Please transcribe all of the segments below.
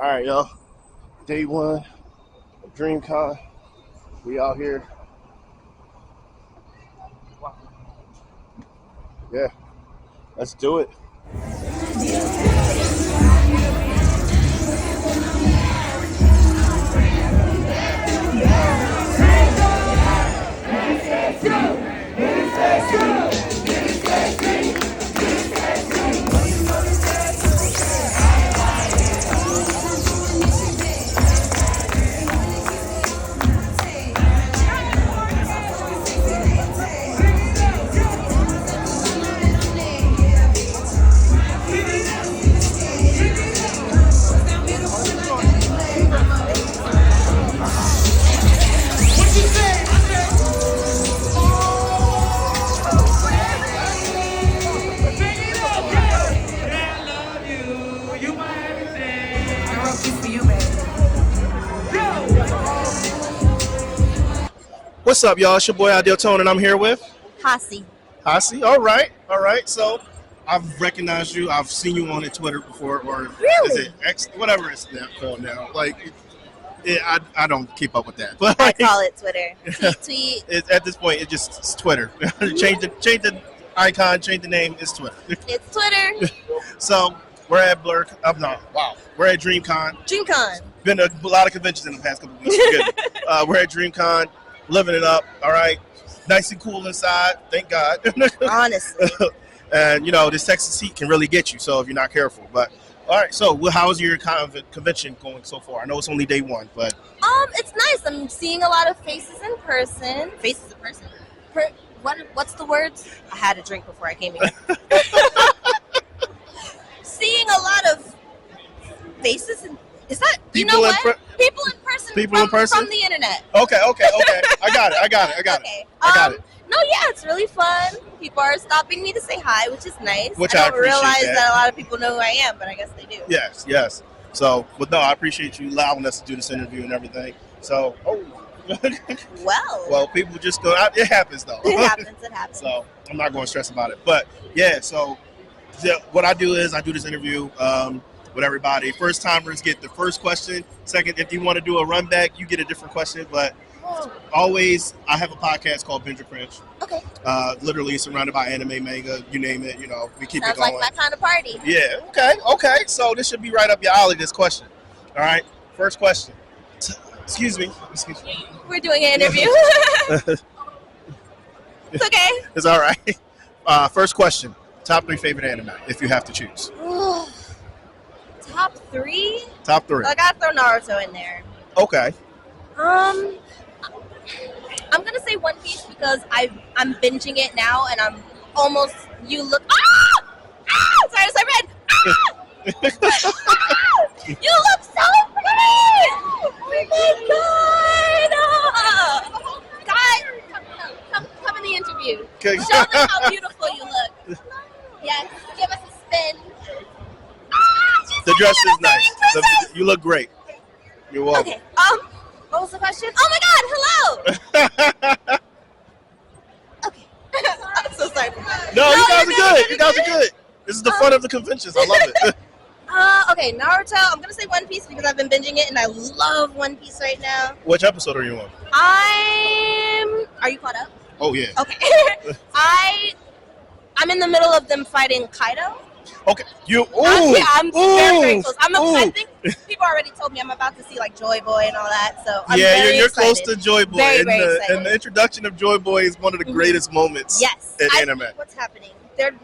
All right, y'all. Day one of Dreamcon. We out here. Yeah, let's do it. What's up, y'all? It's your boy Idealist, and I'm here with Hasi. Hasi. All right. So I've recognized you. I've seen you on Twitter before, or Really? is it X? Whatever it's now called now. I don't keep up with that. But I call it Twitter. Tweet. At this point, it's Twitter. change the icon, change the name. It's Twitter. It's Twitter. So we're at Blur. We're at Dreamcon. Dreamcon. Been a lot of conventions in the past couple of weeks. We're at Dreamcon, living it up. All right, nice and cool inside. Thank God. Honestly. And this Texas heat can really get you. So if you're not careful, but all right. So how's your convention going so far? I know it's only day one, but it's nice. I'm seeing a lot of faces in person. What's the words? I had a drink before I came here. Seeing a lot of faces and is that people you know what? People in person. People in person from the internet. Okay. I got it. No, yeah, it's really fun. People are stopping me to say hi, which is nice. Which I I don't appreciate realize that. a lot of people know who I am, but I guess they do. Yes. So, but no, I appreciate you allowing us to do this interview and everything. So, well, people just go out. It happens though. It happens. So I'm not going to stress about it. But yeah, so what I do is I do this interview with everybody. First timers get the first question. Second, if you want to do a run back, you get a different question. But always, I have a podcast called Binge or Cringe. Okay. Literally surrounded by anime, manga, you name it. We keep Sounds it going. like my kind of party. Yeah. Okay. So this should be right up your alley. This question. All right. First question. Excuse me. We're doing an interview. It's okay. It's all right. First question. Top 3 favorite anime, if you have to choose. Top 3? Top 3. I gotta throw Naruto in there. Okay. I'm gonna say One Piece because I'm binging it now and I'm almost. You look. Sorry, I read. You look so pretty! Oh my god! Guys, come in the interview. Okay. Show them how beautiful you look. Yes, give us a spin. The dress is nice. You look great. You're welcome. Okay. What was the question? Oh my god! Hello. Okay. I'm so sorry. No, you guys are good. You guys are good. This is the fun of the conventions. I love it. Okay, Naruto. I'm gonna say One Piece because I've been binging it and I love One Piece right now. Which episode are you on? Are you caught up? Oh yeah. Okay. I'm in the middle of them fighting Kaido. Okay. I'm very close. I think people already told me I'm about to see like Joy Boy and all that. So I'm very you're excited. close to Joy Boy. Very, and very excited. the introduction of Joy Boy is one of the greatest moments. Yes. In anime. What's happening? They're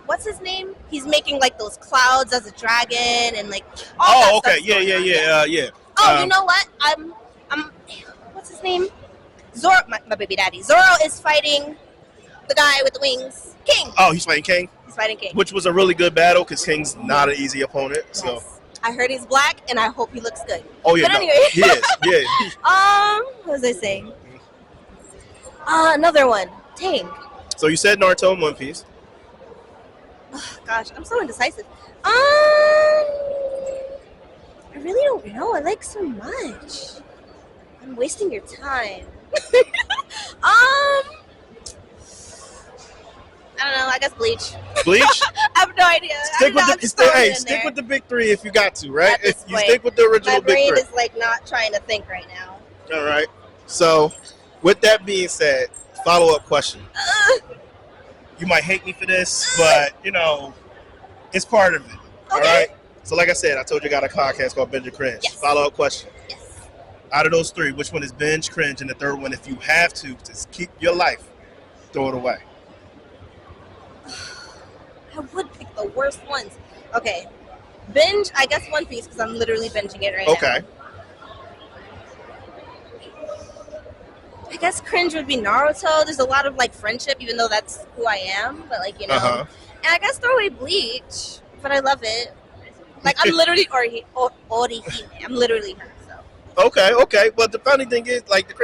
what's his name? He's making like those clouds as a dragon and like all that okay. stuff's going on. Yeah. Oh, you know what? I'm what's his name? Zoro, my baby daddy. Zoro is fighting the guy with the wings. King. Oh, he's fighting King? He's fighting King. Which was a really good battle because King's not an easy opponent. Yes. So I heard he's black and I hope he looks good. Oh yeah. But anyway. He is. Yeah. What was I saying? Another one. Dang. So you said Naruto and One Piece. Oh, gosh, I'm so indecisive. I really don't know. I like so much. I'm wasting your time. I don't know. I guess Bleach. Bleach. I have no idea. Stick with the big three if you got to, right? At this If you point, stick with the original my brain big three. is like not trying to think right now. All right. So, with that being said, follow-up question. You might hate me for this, but it's part of it. All right. So, like I said, I told you I got a podcast called Binge and Cringe. Yes. Follow-up question. Yes. Out of those three, which one is Binge, Cringe, and the third one, if you have to just keep your life, throw it away? I would pick the worst ones. Okay. Binge, I guess One Piece, because I'm literally binging it right now. Okay. I guess Cringe would be Naruto. There's a lot of like friendship, even though that's who I am. But like, Uh-huh. And I guess throw away Bleach, but I love it. Like I'm literally Orihime. I'm literally her. So. Okay. But the funny thing is, like,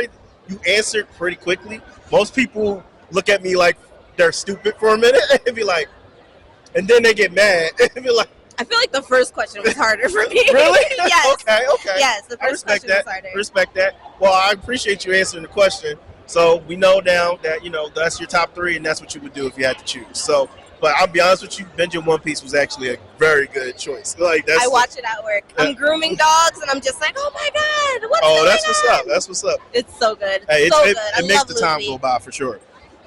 you answered pretty quickly. Most people look at me like they're stupid for a minute and be like, and then they get mad and be like, I feel like the first question was harder for me. really? Yes. Okay. Yes, the first question was harder. Respect that. Well, I appreciate you answering the question. So we know now that, that's your top three, and that's what you would do if you had to choose. So, but I'll be honest with you, Binge and One Piece was actually a very good choice. Like I watch it at work. I'm grooming dogs, and I'm just like, oh my god, what's going on? That's what's up. It's so good. Hey, so good. It makes the time go by for sure.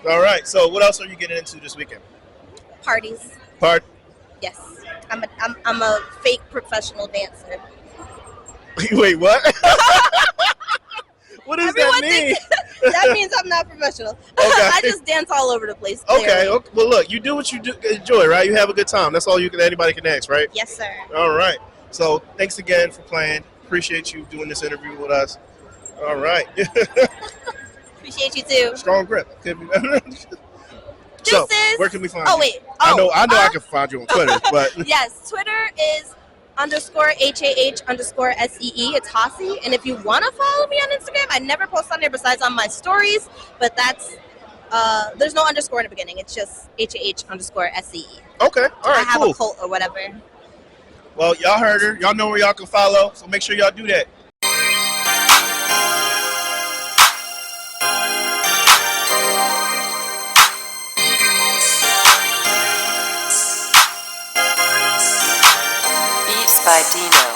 All right. So what else are you getting into this weekend? Parties. Yes. I'm a fake professional dancer. Wait, what? What does that mean? That means I'm not professional. Okay. I just dance all over the place. Okay. Well, look, you do what you do, enjoy, right? You have a good time. That's all anybody can ask, right? Yes, sir. All right. So thanks again for playing. Appreciate you doing this interview with us. All right. Appreciate you too. Strong grip. So, where can we find you? Oh, wait. I know I can find you on Twitter, but yes, Twitter is _HAH_SEE. It's Hossie. And if you want to follow me on Instagram, I never post on there besides on my stories, but that's there's no underscore in the beginning. It's just HAH_SEE. Okay. All right. I have cool. a cult or whatever. Well, y'all heard her. Y'all know where y'all can follow, so make sure y'all do that. By Dino.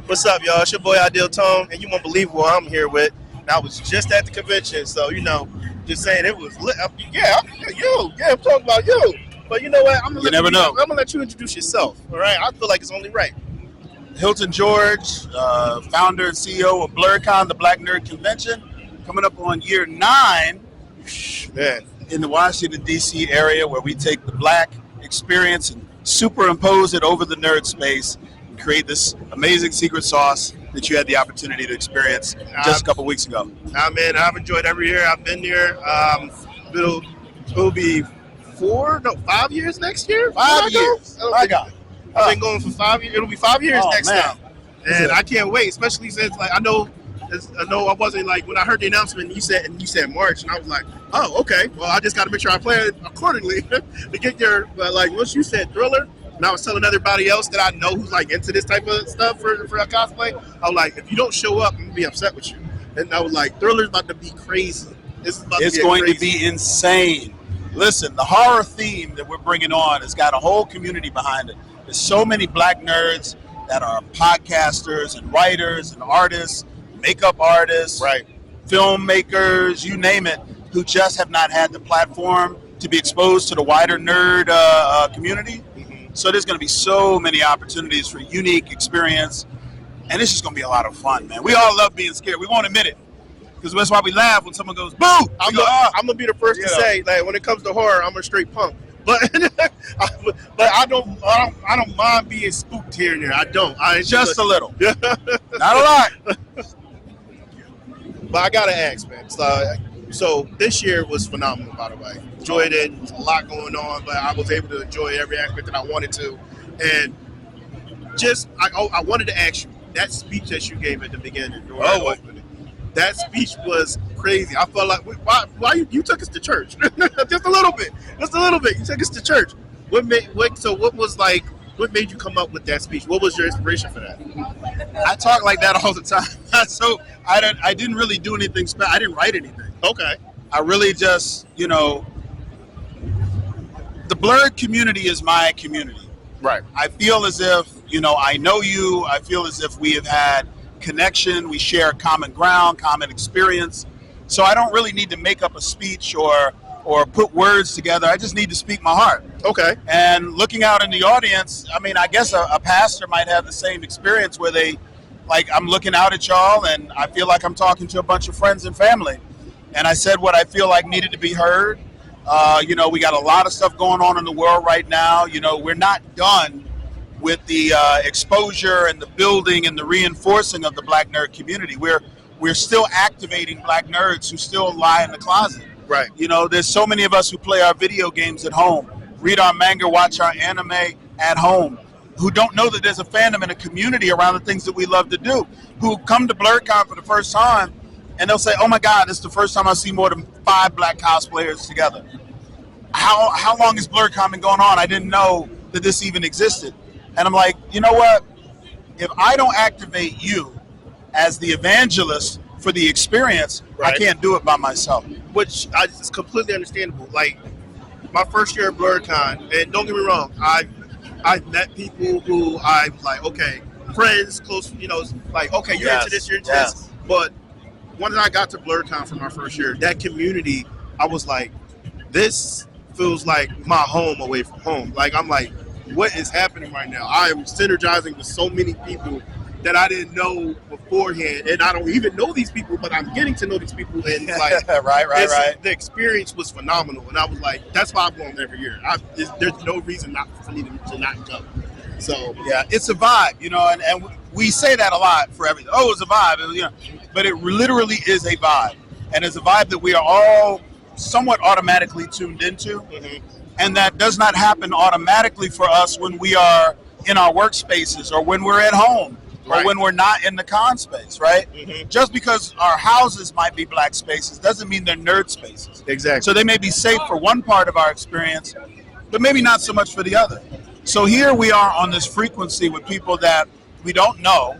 What's up, y'all? It's your boy Idealist, and you won't believe who I'm here with. And I was just at the convention, so just saying it was lit. Yeah, I'm talking about you. But you know what? I'm gonna let you introduce yourself. All right? I feel like it's only right. Hilton George, founder and CEO of BlurCon, the Black Nerd Convention, coming up on year 9 Man. in the Washington, D.C. area, where we take the Black experience and superimpose it over the nerd space and create this amazing secret sauce that you had the opportunity to experience just a couple weeks ago. Man, I've enjoyed every year I've been here. It'll be 5 years next year? 5 years. My God. I've been going for 5 years. It'll be 5 years next time. And I can't wait, especially since I know I wasn't when I heard the announcement you said March, and I was like, oh, okay. Well, I just got to make sure I plan accordingly to get there. But once you said Thriller, and I was telling everybody else that I know who's into this type of stuff for a cosplay, I was like, if you don't show up, I'm gonna be upset with you. And I was like, Thriller's about to be crazy. It's going to be insane. Listen, the horror theme that we're bringing on has got a whole community behind it. There's so many black nerds that are podcasters and writers and artists, makeup artists, Right. filmmakers, you name it, who just have not had the platform to be exposed to the wider nerd community. So there's going to be so many opportunities for unique experience, and it's just going to be a lot of fun, man. We all love being scared. We won't admit it, because that's why we laugh when someone goes, boo! I'm gonna be the first to say, like, when it comes to horror, I'm a straight punk. But I don't mind being spooked here and there. I don't. Just a little. Not a lot. But I gotta ask, man. So this year was phenomenal, by the way. Enjoyed it. There's a lot going on, but I was able to enjoy every aspect that I wanted to. And just, I wanted to ask you, that speech that you gave at the beginning, during the opening, that speech was crazy. I felt like, why you took us to church? Just a little bit. You took us to church. What made you come up with that speech? What was your inspiration for that? I talk like that all the time. So I didn't really do anything special. I didn't write anything. Okay. I really just, the blurred community is my community. Right. I feel as if, I know you. I feel as if we have had connection. We share common ground, common experience. So I don't really need to make up a speech or put words together. I just need to speak my heart. Okay. And looking out in the audience, I mean, I guess a pastor might have the same experience where I'm looking out at y'all and I feel like I'm talking to a bunch of friends and family. And I said what I feel like needed to be heard. We got a lot of stuff going on in the world right now. We're not done with the exposure and the building and the reinforcing of the black nerd community. We're still activating black nerds who still lie in the closet. Right. There's so many of us who play our video games at home, read our manga, watch our anime at home, who don't know that there's a fandom and a community around the things that we love to do, who come to BlurredCon for the first time and they'll say, oh my God, this is the first time I see more than 5 black cosplayers together. How long has BlurredCon been going on? I didn't know that this even existed. And I'm like, you know what? If I don't activate you as the evangelist for the experience, right, I can't do it by myself. Which is completely understandable. Like, my first year at BlurredCon, and don't get me wrong, I've met people who I'm like, okay, friends, close, like, okay, you're into this, you're into this. But when I got to BlurredCon for my first year, that community, I was like, this feels like my home away from home. Like, I'm like, what is happening right now? I am synergizing with so many people that I didn't know beforehand, and I don't even know these people, but I'm getting to know these people, and like, right. The experience was phenomenal, and I was like, that's why I'm going every year. There's no reason for me to not go. So yeah, it's a vibe, and we say that a lot for everything. Oh, it's a vibe, but it literally is a vibe, and it's a vibe that we are all somewhat automatically tuned into, and that does not happen automatically for us when we are in our workspaces or when we're at home. Right. Or when we're not in the con space, right? Just because our houses might be black spaces doesn't mean they're nerd spaces. Exactly. So they may be safe for one part of our experience, but maybe not so much for the other. So here we are on this frequency with people that we don't know,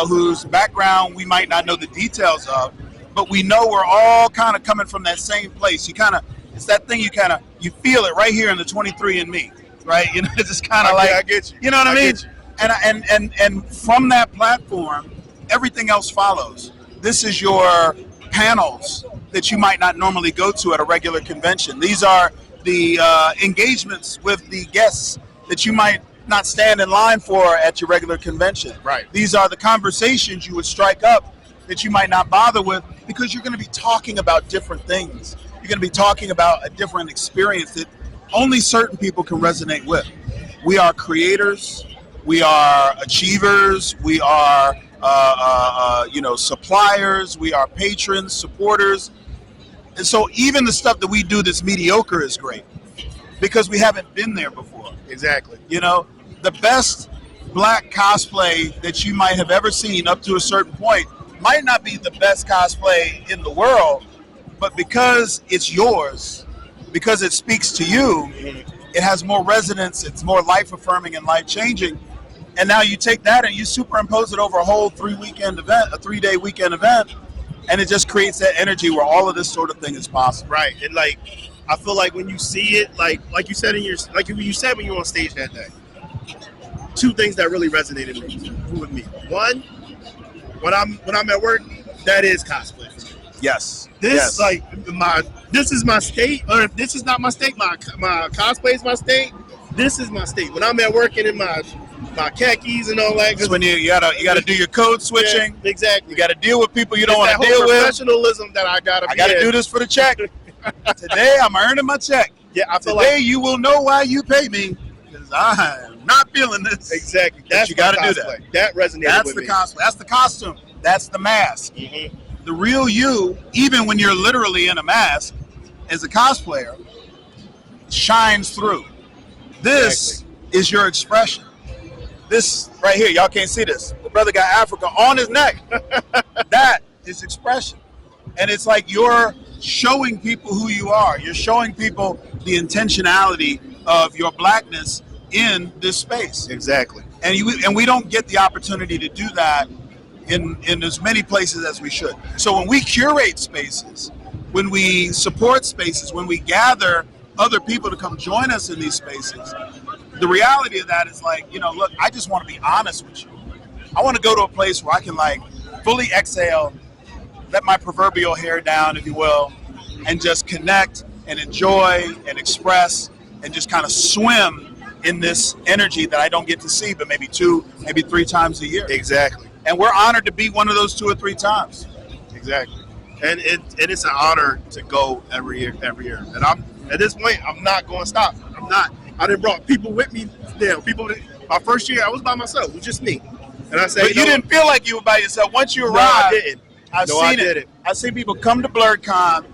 whose background we might not know the details of, but we know we're all kind of coming from that same place. It's that thing you feel it right here in the 23andMe, right? It's just kind of like, I get you. You know what I mean? And from that platform, everything else follows. This is your panels that you might not normally go to at a regular convention. These are the engagements with the guests that you might not stand in line for at your regular convention. Right. These are the conversations you would strike up that you might not bother with because you're going to be talking about different things. You're going to be talking about a different experience that only certain people can resonate with. We are creators. We are achievers. We are, suppliers. We are patrons, supporters. And so even the stuff that we do that's mediocre is great because we haven't been there before. Exactly. The best black cosplay that you might have ever seen up to a certain point might not be the best cosplay in the world, but because it's yours, because it speaks to you, it has more resonance, it's more life-affirming and life-changing. And now you take that and you superimpose it over a whole 3-day weekend event, and it just creates that energy where all of this sort of thing is possible. Right. And like, I feel like when you see it, like you said when you were on stage that day, two things that really resonated with me. One, when I'm at work, that is cosplay. Yes. This this is my state, or if this is not my state, my cosplay is my state. This is my state. When I'm at work and in my khakis and all that. That's when you gotta do your code switching. Yeah, exactly. You gotta deal with people you don't want to that deal whole with. Professionalism that I gotta do this for the check. Today I'm earning my check. Yeah, I feel Today you will know why you pay me, because I am not feeling this. Exactly. That's you got to do that. That resonated That's with me. Cosplay. That's the costume. That's the mask. Mm-hmm. The real you, even when you're literally in a mask, as a cosplayer, shines through. This is your expression. This right here, y'all can't see this. The brother got Africa on his neck. That is expression. And it's like you're showing people who you are. You're showing people the intentionality of your blackness in this space. Exactly. And we don't get the opportunity to do that in as many places as we should. So when we curate spaces, when we support spaces, when we gather other people to come join us in these spaces, the reality of that is like, look, I just want to be honest with you. I want to go to a place where I can like fully exhale, let my proverbial hair down, if you will, and just connect and enjoy and express and just kind of swim in this energy that I don't get to see but maybe 2, maybe 3 times a year. Exactly. And we're honored to be one of those 2 or 3 times. Exactly. And it's an honor to go every year. And I'm at this point, I'm not going to stop. I'm not. I done brought people with me there. My first year, I was by myself. It was just me. And I said, but you didn't feel like you were by yourself. Once you arrived, I didn't. I did. I've seen people come to BlurredCon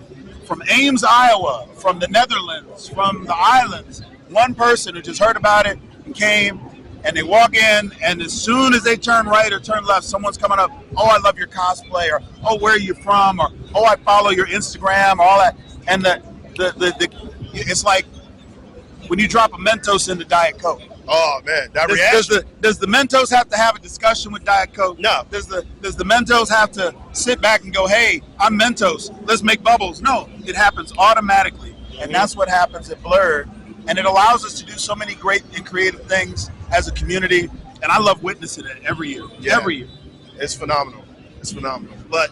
from Ames, Iowa, from the Netherlands, from the islands. One person who just heard about it and came, and they walk in, and as soon as they turn right or turn left, someone's coming up, oh, I love your cosplay, or oh, where are you from, or oh, I follow your Instagram, or all that. And it's like when you drop a Mentos into Diet Coke. Oh man, that reaction. Does the Mentos have to have a discussion with Diet Coke? No. Does the Mentos have to sit back and go, hey, I'm Mentos, let's make bubbles? No, it happens automatically. And that's what happens at Blurred. And it allows us to do so many great and creative things as a community. And I love witnessing it every year. Yeah. Every year. It's phenomenal. It's phenomenal. But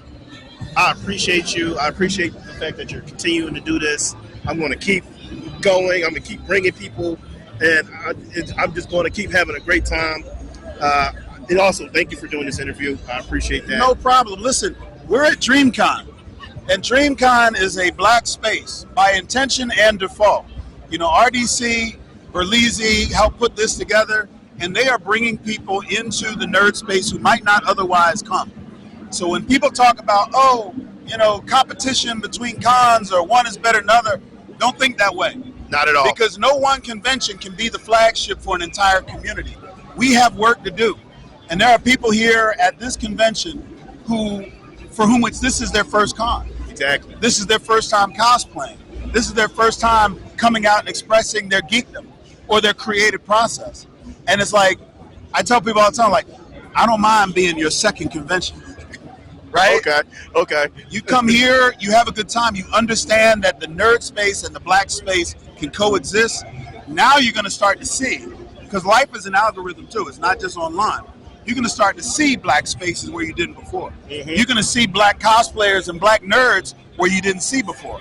I appreciate you. I appreciate the fact that you're continuing to do this. I'm going to keep going. I'm going to keep bringing people. And I'm just going to keep having a great time. And also, thank you for doing this interview. I appreciate that. No problem. Listen, we're at Dreamcon. And Dreamcon is a black space by intention and default. RDC, Berlizzi helped put this together, and they are bringing people into the nerd space who might not otherwise come. So when people talk about, competition between cons or one is better than another, don't think that way. Not at all. Because no one convention can be the flagship for an entire community. We have work to do. And there are people here at this convention for whom this is their first con. Exactly. This is their first time cosplaying. This is their first time coming out and expressing their geekdom or their creative process. And it's like, I tell people all the time, like, I don't mind being your second convention. Right? Okay. You come here, you have a good time, you understand that the nerd space and the black space can coexist. Now you're going to start to see, because life is an algorithm too, it's not just online. You're going to start to see black spaces where you didn't before. Mm-hmm. You're going to see black cosplayers and black nerds where you didn't see before.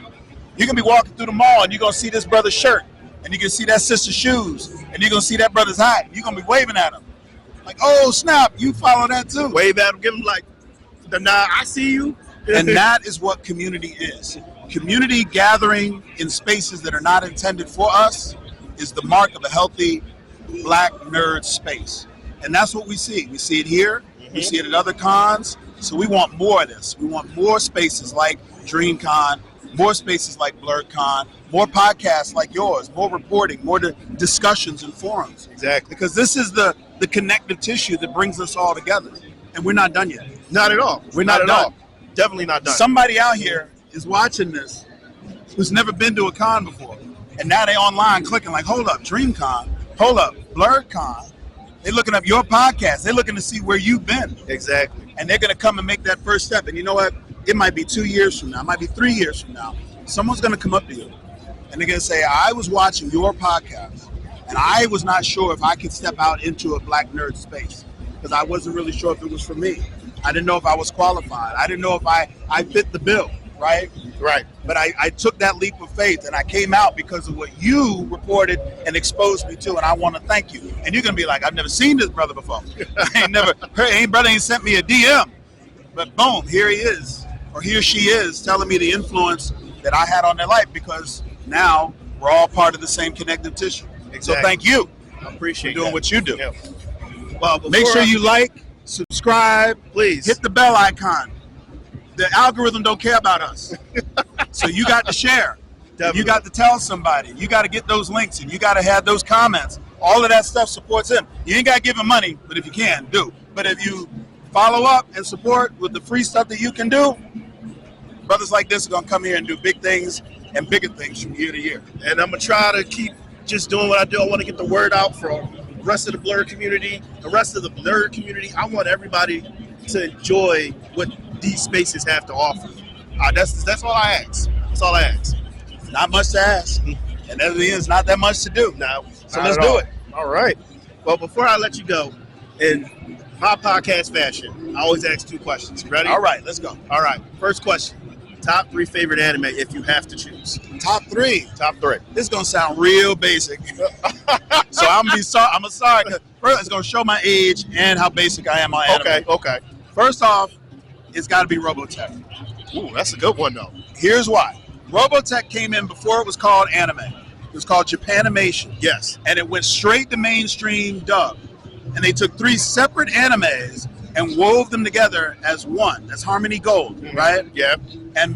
You're going to be walking through the mall and you're going to see this brother's shirt, and you're going to see that sister's shoes, and you're going to see that brother's hat. You're going to be waving at him. Like, oh, snap, you follow that too. Wave at him, give him like, I see you. And that is what community is. Community gathering in spaces that are not intended for us is the mark of a healthy black nerd space. And that's what we see. We see it here. Mm-hmm. We see it at other cons. So we want more of this. We want more spaces like Dreamcon, more spaces like BlurredCon, more podcasts like yours, more reporting, more discussions and forums. Exactly. Because this is the connective tissue that brings us all together. And we're not done yet. Not at all. We're not done. Definitely not done. Somebody out here is watching this who's never been to a con before. And now they online clicking like, hold up, Dreamcon, hold up, BlurredCon. They're looking up your podcast. They're looking to see where you've been. Exactly. And they're going to come and make that first step. And you know what? It might be 2 years from now. It might be 3 years from now. Someone's going to come up to you. and they're going to say, I was watching your podcast, and I was not sure if I could step out into a black nerd space because I wasn't really sure if it was for me. I didn't know if I was qualified. I didn't know if I fit the bill, right? Right. But I took that leap of faith, and I came out because of what you reported and exposed me to, and I want to thank you. And you're going to be like, I've never seen this brother before. Brother ain't sent me a DM. But boom, here he is, or he or she is, telling me the influence that I had on their life because now we're all part of the same connective tissue. Exactly. So thank you I appreciate for doing that. what you do. Yeah. Well, Make sure you like, subscribe, please hit the bell icon. The algorithm don't care about us. So you got to share. Definitely. You got to tell somebody. You got to get those links, and you got to have those comments. All of that stuff supports him. You ain't got to give him money, but if you can, do. But if you follow up and support with the free stuff that you can do, brothers like this are going to come here and do big things and bigger things from year to year. And I'm going to try to keep just doing what I do. I want to get the word out for the rest of the blur community, the rest of the nerd community. I want everybody to enjoy what these spaces have to offer. That's all I ask. That's all I ask. Not much to ask. And at the end, it's not that much to do. Now, So let's do it. All right. Well, before I let you go, in my podcast fashion, I always ask 2 questions. You ready? All right, let's go. All right. First question. Top 3 favorite anime if you have to choose. Top 3. Top 3. This is going to sound real basic. So I'm sorry. 'Cause first, it's going to show my age and how basic I am on anime. Okay. First off, it's got to be Robotech. Ooh, that's a good one, though. Here's why. Robotech came in before it was called anime. It was called Japanimation. Yes. And it went straight to mainstream dub. And they took 3 separate animes and wove them together as one. That's Harmony Gold, right? Yeah. And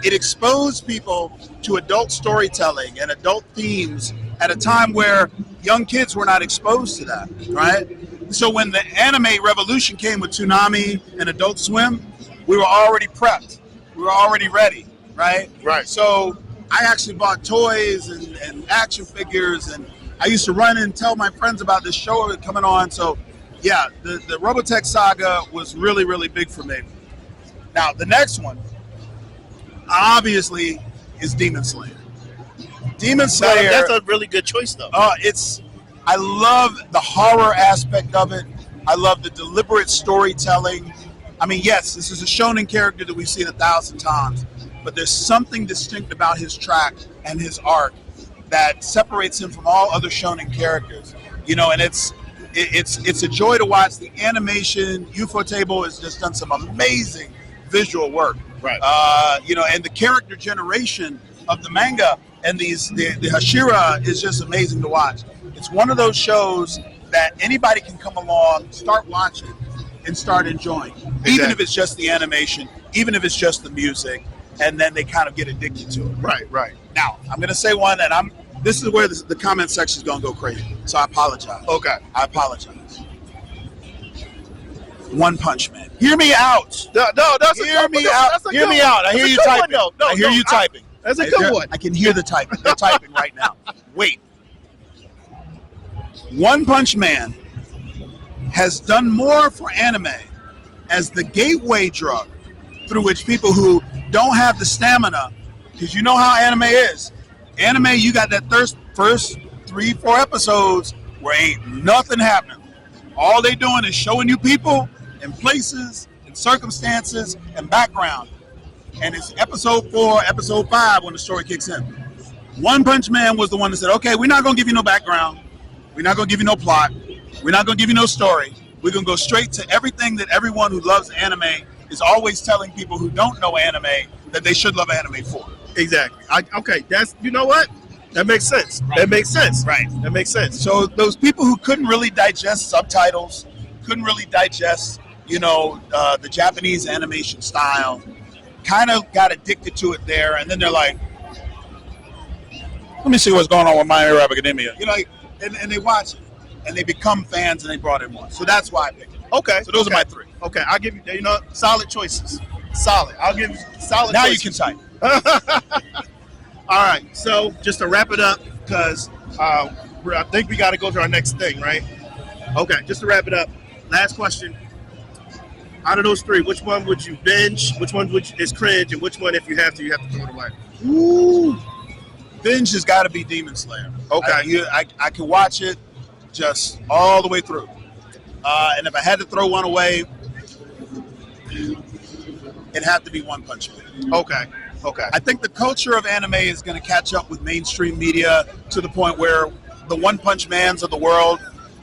it exposed people to adult storytelling and adult themes at a time where young kids were not exposed to that, right? So when the anime revolution came with Toonami and Adult Swim, we were already prepped. We were already ready, right? Right. So I actually bought toys and action figures, and I used to run and tell my friends about this show coming on. So yeah, the Robotech saga was really, really big for me. Now, the next one, obviously, is Demon Slayer. Demon Slayer. That's a really good choice, though. I love the horror aspect of it. I love the deliberate storytelling. I mean, yes, this is a shonen character that we've seen 1,000 times, but there's something distinct about his track and his art that separates him from all other shonen characters. You know, and it's a joy to watch. The animation, Ufotable has just done some amazing visual work. Right. You know, and the character generation of the manga and the Hashira is just amazing to watch. It's one of those shows that anybody can come along, start watching, and start enjoying. Exactly. Even if it's just the animation, even if it's just the music, and then they kind of get addicted to it. Right. Now, I'm going to say one, and this is where the comment section is going to go crazy. So I apologize. Okay. I apologize. One Punch Man. Hear me out. No, that's Hear me out. Hear me out. I hear you typing. I hear you typing. That's a good one. I can hear the typing. They're typing right now. Wait. One Punch Man has done more for anime as the gateway drug through which people who don't have the stamina, because you know how anime is. Anime, you got that first 3-4 episodes where ain't nothing happening. All they doing is showing you people and places and circumstances and background. And it's episode 4, episode 5 when the story kicks in. One Punch Man was the one that said, okay, we're not going to give you no background. We're not going to give you no plot. We're not going to give you no story. We're going to go straight to everything that everyone who loves anime is always telling people who don't know anime that they should love anime for. Exactly. Okay, that's, you know what? That makes sense. Right. That makes sense. Right. That makes sense. So those people who couldn't really digest subtitles, couldn't really digest, the Japanese animation style, kind of got addicted to it there, and then they're like, let me see what's going on with My Hero Academia. And they watch it, and they become fans, and they brought in one. So that's why I picked it. Okay. So those are my 3. Okay, I'll give you, solid choices. Solid. I'll give you solid Now choices. you can type. All right, so just to wrap it up, because I think we got to go to our next thing, right? Okay, just to wrap it up, last question. Out of those 3, which one would you binge? Which one is cringe? And which one, if you have to throw it away? Ooh. Binge has got to be Demon Slayer. Okay. I can watch it just all the way through. And if I had to throw one away, it'd have to be One Punch Man. Okay. I think the culture of anime is going to catch up with mainstream media to the point where the One Punch Mans of the world,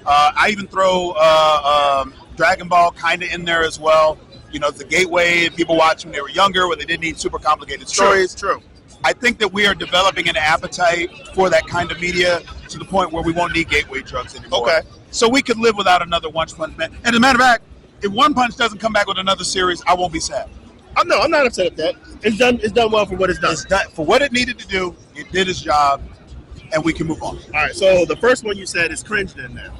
I even throw Dragon Ball kind of in there as well. You know, the gateway people watched when they were younger, when they didn't need super complicated stories. True. I think that we are developing an appetite for that kind of media to the point where we won't need gateway drugs anymore. Okay. So we could live without another One Punch Man. And as a matter of fact, if One Punch doesn't come back with another series, I won't be sad. I'm not upset at that. It's done well for what it's done. It's done for what it needed to do. It did its job, and we can move on. All right. So the first one you said is Cringe then now.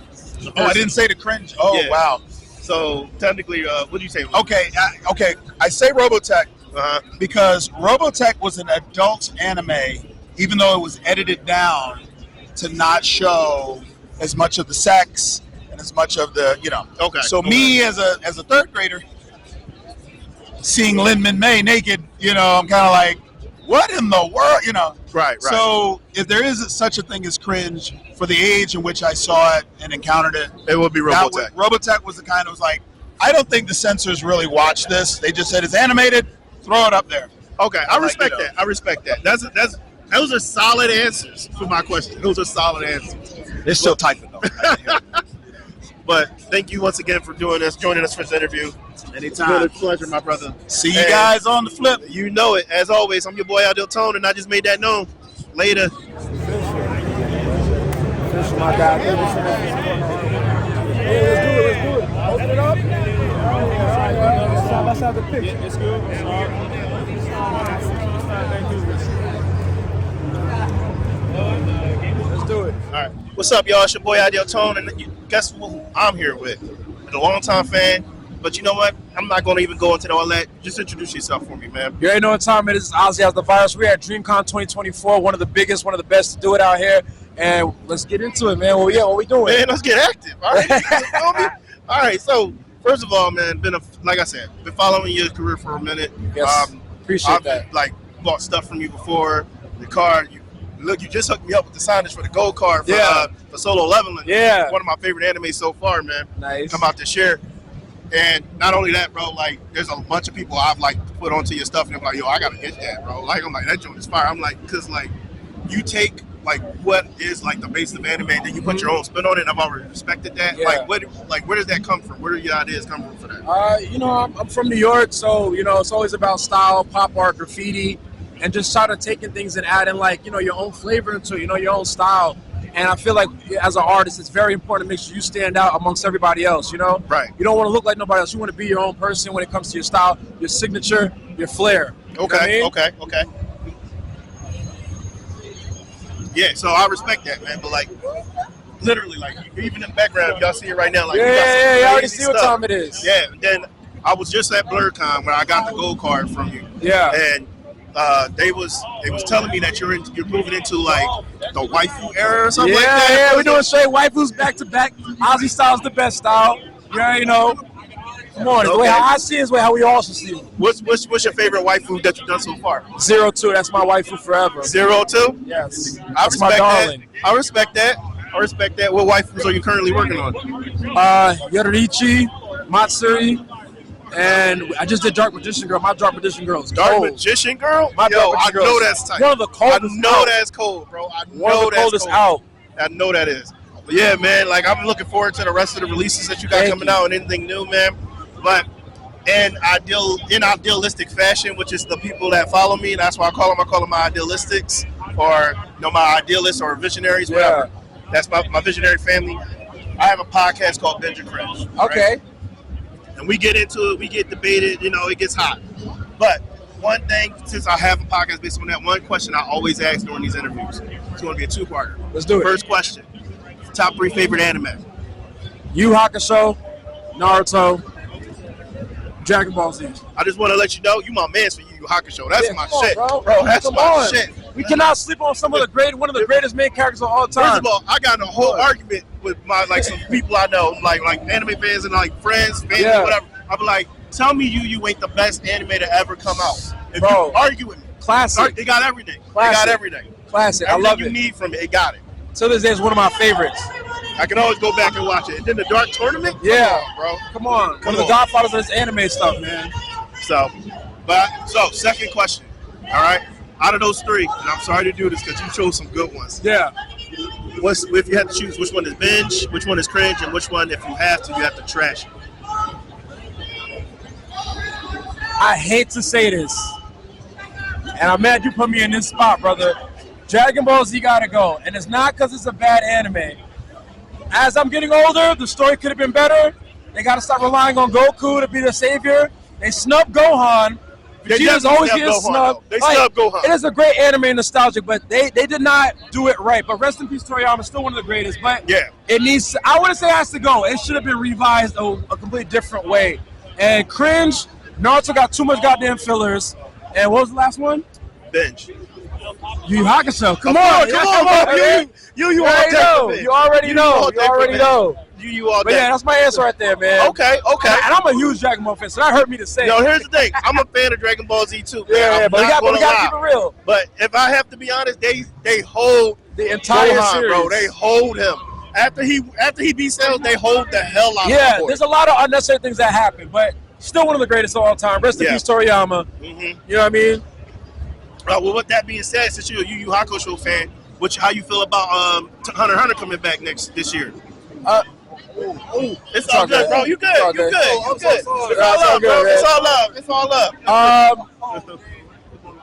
I didn't say the Cringe. Oh, Yeah. wow. So technically, what did you say? Okay. I say Robotech Uh-huh. because Robotech was an adult anime, even though it was edited down to not show as much of the sex and as much of the, Okay. So me as a third grader, seeing Lin Min May naked, I'm kind of like, what in the world, Right. So if there is such a thing as Cringe for the age in which I saw it and encountered it, It would be Robotech. Robotech was the kind of was like, I don't think the censors really watched this. They just said it's animated, throw it up there. Okay, I Like, respect that. I respect that. Those are solid answers for my question. Those are solid answers. They're still typing though. But thank you once again for joining us for this interview. It's been a pleasure, my brother. See you guys on the flip. You know it. As always, I'm your boy Idealist, and I just made that known. Later. My guy. Let's do it. Open it up. Let's have the picture. It's good. Let's do it. All right. What's up, y'all? It's your boy Idealist, and guess who I'm here with? A longtime fan. But you know what? I'm not going to even go into all that. Just introduce yourself for me, man. You already know what time it is. It's Ozzy as the virus. We're at Dreamcon 2024, one of the biggest, one of the best to do it out here. And let's get into it, man. What we doing? Man, let's get active. All right. You feel me? All right. So, first of all, man, like I said, been following your career for a minute. Yes. Appreciate that. Bought stuff from you before. The car, you just hooked me up with the signage for the gold card for Solo Leveling. Yeah. One of my favorite animes so far, man. Nice. Come out this year. And not only that, bro, like, there's a bunch of people I've, put onto your stuff, and I'm like, yo, I gotta get that, bro. I'm like, that joint is fire. I'm like, because, you take, what is, the base of anime, and then you put your own spin on it, and I've already respected that. Yeah. Where does that come from? Where do your ideas come from for that? I'm from New York, so, it's always about style, pop art, graffiti, and just try to taking things and adding, your own flavor into it, your own style. And I feel like as an artist, it's very important to make sure you stand out amongst everybody else, Right. You don't want to look like nobody else. You want to be your own person when it comes to your style, your signature, your flair. You know what I mean? Okay. Yeah, so I respect that, man. But, literally, even in the background, y'all see it right now. You got some you already crazy see what stuff. time it is. Yeah, then I was just at BlurCon where I got the gold card from you. Yeah. And they was telling me that you're moving into the waifu era or something like that. Yeah, we're doing straight waifus back to back. Ozzy style's the best style. You already know. Come on, the way how I see it is the way how we all should see it. What's your favorite waifu that you've done so far? 02, that's my waifu forever. 02? Yes. I That's my respect darling. that. I respect that. What waifus are you currently working on? Yororichi, Matsuri, and I just did Dark Magician Girl. My Dark Magician Girl is Dark cold. Magician Girl? My Yo, Dark I Magician Girl know is that's tight. one of the coldest I know out. that's cold, bro. I One of know the that's coldest cold. out. I know that is. But yeah, man, I'm looking forward to the rest of the releases that you got Thank coming you. out and anything new, man. But in idealistic fashion, which is the people that follow me, that's why I call them my idealistics, or my idealists or visionaries, whatever. That's my visionary family. I have a podcast called Binge and Cringe. Okay. Right? And we get into it, we get debated, it gets hot. But one thing, since I have a podcast based on that, one question I always ask during these interviews. It's going to be a two-parter. Let's do it. First question: top 3 favorite anime. Yu Hakusho, Naruto, Dragon Ball Z. I just want to let you know, you my man for Yu Yu Hakusho. That's my come on, shit, bro. That's Come my on. shit. We cannot sleep on one of the greatest main characters of all time. First of all, I got in a whole argument with some people I know, like anime fans and friends, family, whatever. I be like, tell me you ain't the best anime to ever come out. If Bro. you argue with me, Classic. they got everything. Classic. They got everything. Classic. I Everything love you it. need from it, it got it. To this day, it's one of my favorites. I can always go back and watch it. And then the Dark Tournament? Yeah. Come on, bro. Come on. Come One of the on. godfathers of this anime stuff, man. So, second question. All right. Out of those three, and I'm sorry to do this because you chose some good ones. Yeah. If you had to choose, which one is Binge, which one is Cringe, and which one, if you have to, you have to trash it? I hate to say this, and I'm mad you put me in this spot, brother. Dragon Ball Z gotta go, and it's not because it's a bad anime. As I'm getting older, the story could have been better. They gotta stop relying on Goku to be the savior. They snub Gohan. They Vegeta's definitely always snub getting Gohan, snubbed. though. They snub Gohan. It is a great anime nostalgic, but they did not do it right. But rest in peace, Toriyama, still one of the greatest. But Yeah. it needs. I wouldn't say it has to go. It should have been revised a completely different way. And Cringe, Naruto got too much goddamn fillers. And what was the last one? Binge. Yu Yu Hakusho. Come Come on, on, yeah, man. You all already day know. for Binge. You already know. You already know. You all But day. yeah, that's my answer right there, man. Okay. And I'm a huge Dragon Ball fan, so that hurt me to say. Yo, here's the thing. I'm a fan of Dragon Ball Z too. Man. Yeah, I'm but we not gotta gonna keep it real. But if I have to be honest, they hold The entire Gohan, series, bro. They hold him. After he beats Cells, they hold the hell out yeah, of him. there's a lot of unnecessary things that happen, but still one of the greatest of all time. Rest in Yeah. peace, Toriyama. Mm-hmm. You know what I mean? Well, with that being said, since you're a Yu Yu Hakusho fan, how you feel about Hunter x Hunter coming back this year? It's all good, bro. You good? It's all You good. good? You good? It's all It's all love, bro. good, It's all love. It's all love.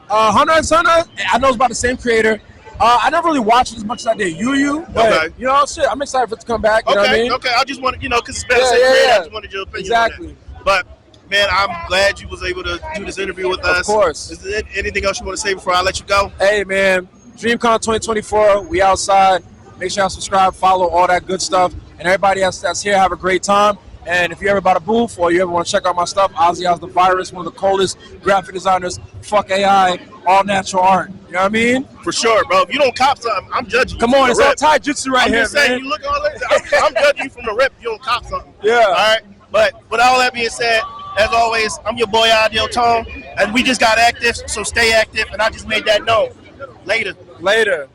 Hunter x Hunter, I know it's about the same creator. I never really watched it as much as I did Yu, but Okay. you know, shit, I'm excited for it to come back. You know what I mean? Okay. I just wanted, because it's better Yeah, say yeah, creator. yeah. I just wanted your opinion on Exactly. that. But man, I'm glad you was able to do this interview with us. Of course. Is there anything else you want to say before I let you go? Hey, man, Dreamcon 2024, we outside. Make sure y'all subscribe, follow, all that good stuff. And everybody else that's here, have a great time. And if you ever bought a booth or you ever want to check out my stuff, Ozzy has the Virus, one of the coldest graphic designers. Fuck AI, all natural art. You know what I mean? For sure, bro. If you don't cop something, I'm judging you. Come from on, the it's all rip. taijutsu right I'm here, just saying, man. you look all that. I'm judging you from the rip if you don't cop something. Yeah. All right. But with all that being said, as always, I'm your boy Ideal Tone, and we just got active, so stay active. And I just made that known. Later. Later.